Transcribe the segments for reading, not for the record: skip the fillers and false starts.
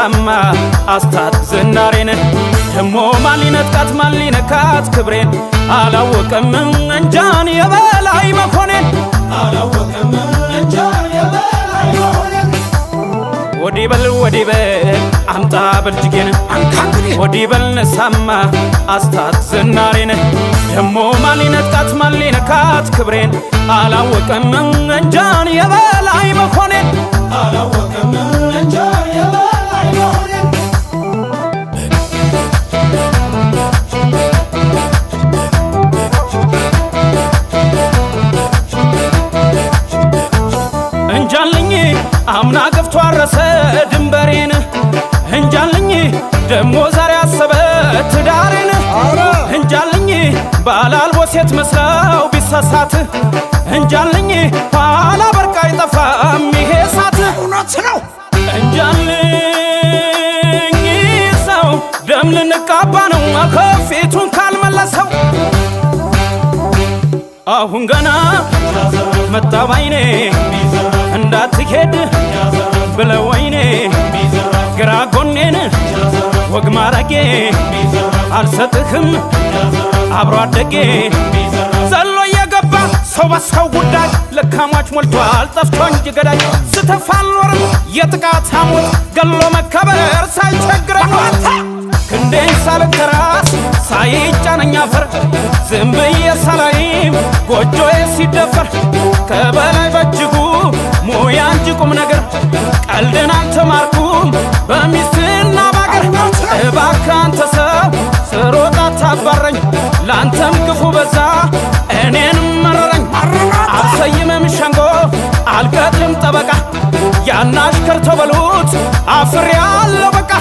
ልነሳማ አስታት ዝናሬን ደሞ ማን ሊነጥቃት ማን ሊነካት ክብሬን አላወቀም እንጃን የበላይ መኮኔን አላወቀም እንጃን የበላይ መኮኔን ወዲ በል አምጣ በልጅጌን ወዲ በል ነሳማ አስታት ዝናሬን ደሞ ማን ሊነጥቃት ማን ሊነካት ክብሬን አላወቀም እንጃን የበላይ መኮኔን አላወቀም እንጃን የበላይ መኮኔን እንጃልኝ አምና ገፍቶ አረሰ ድንበሬን እንጃልኝ ደሞ ዛሬ አሰበ ትዳሬን እንጃልኝ ባላልቦ ሴት መስለው ቢሳሳት እንጃልኝ ኋላ በርቃ አይጠፋም ይሄ ሳት እውነት ነው እንጃልኝ ሰው ደም ልንቃባ ነው ከፊቱን ካልመለሰው አሁን ገና መጣ ባይኔ እንዳትሄድ ብለው ወይኔ ግራ ጎኔን ወግ ማረጌ አልሰጥህም አብሮ አደጌ ዘሎ የገባ ሰው በሰው ጉዳይ ለካሟች ሞልቷል ጠፍቶ እንጂ ገዳይ ስተፋ አልኖርም የጥቃት ሐሞት ገሎ መከበር ሳይቸግረኝ ክንዴን ሳልተራስ ሳይጫነኝ አፈር ዝም ብዬ ሳላይም ጎጆዬ ሲደፈር ከበላይ በእጅጉ ሙያ እንጂ ቁም ነገር ቀልድን አልተማርኩም በሚስትና ባገር እባክህ አንተ ሰው ስሮጥ አታባረኝ ላንተም ክፉ በዛ እኔንም መረረኝ አልሰይምም ሸንጎ አልቀጥልም ጠበቃ ያን አሽከር ተበሉት አፍሬያለሁ በቃ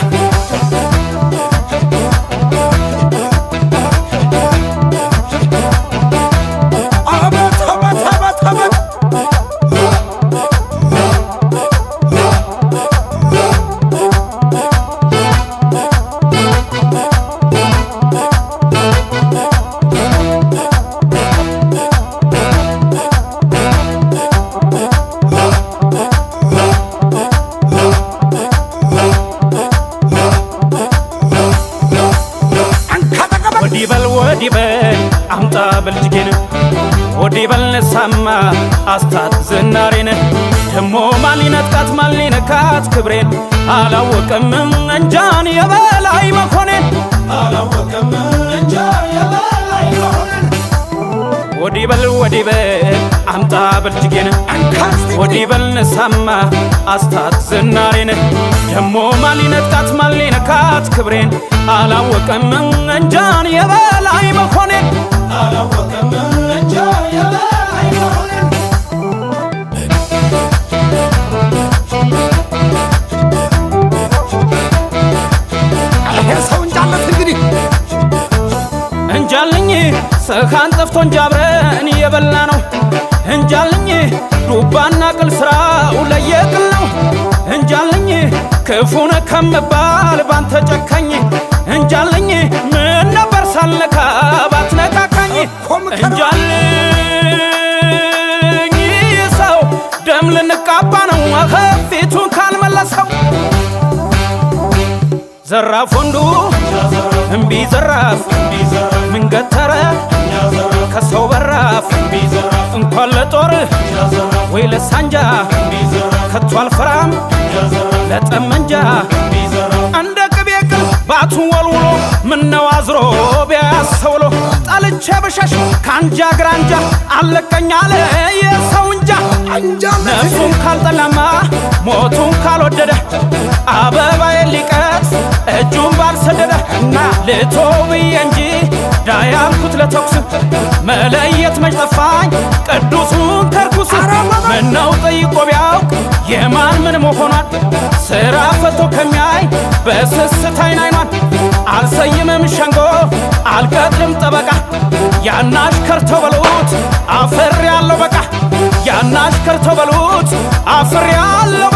ወዲ በል አምጣ በልጅጌን ወዲ በል ነሳማ አስታት ዝናሬን ደሞ ማን ሊነጥቃት ማን ሊነካት ክብሬን አላወቀም እንጃን የበላይ መኮኔን አላወቀም እንጃን የበላይ መኮኔን ወዲ በል አምጣ በልጅጌን ወዲ በል ነሳማ አስታት ዝናሬን ደሞ ማን ሊነጥቃት ማን ሊነካት ክብሬን አላወቀም እንጃን የበላይ መኮኔን አላወቀም እንጃን የበላይ መኮኔን ይሄ ሰው እንጃለት እንግዲህ እንጃልኝ ሰኻን ጠፍቶ እንጃብረን የበላ ነው እንጃልኝ ዱባና ቅል ስራው ለየቅል ነው እንጃልኝ ክፉነ ከምባል ባንተ ጨካኝ እንጃልኝ ምን ነበር ሳልነካ ባትነካካኝ እንጃልኝ ሰው ደም ልንቃባ ነው ፊቱን ካልመለሰው ዘራፍ ወንዱ እምቢ ዘራፍ ምን ገተረ ከሰው በራፍ እንኳን ለጦር ወይ ለሳንጃ ከቶ አልፈራም ለጠመንጃ እንደ ቅቤ ቅል ባቱን ወልውሎ ምነው አዝሮ ቢያሰውሎ ጠልቼ በሸሽ ካንጃ ግራንጃ አለቀኝ አለ የሰው እንጃ ነፍሱን ካልጠላማ ሞቱን ካልወደደ አበባዬ ሊቀጥፍ እጁን ባልሰደደ ልቶ ብዬ እንጂ ዳያልኩት ለተኩስ መለየት መች ጠፋኝ ቅዱሱን ከርኩስ ምነው ጠይቆ ቢያውቅ የማን ምን መሆኗን ስራ ፈቶ ከሚያይ በስስት አይን አይኗን አልሰይምም ሸንጎ አልቀጥልም ጠበቃ ያን አሽከር ተበሉት አፍሬያለሁ በቃ ያን አሽከር ተበሉት አፍሬያለሁ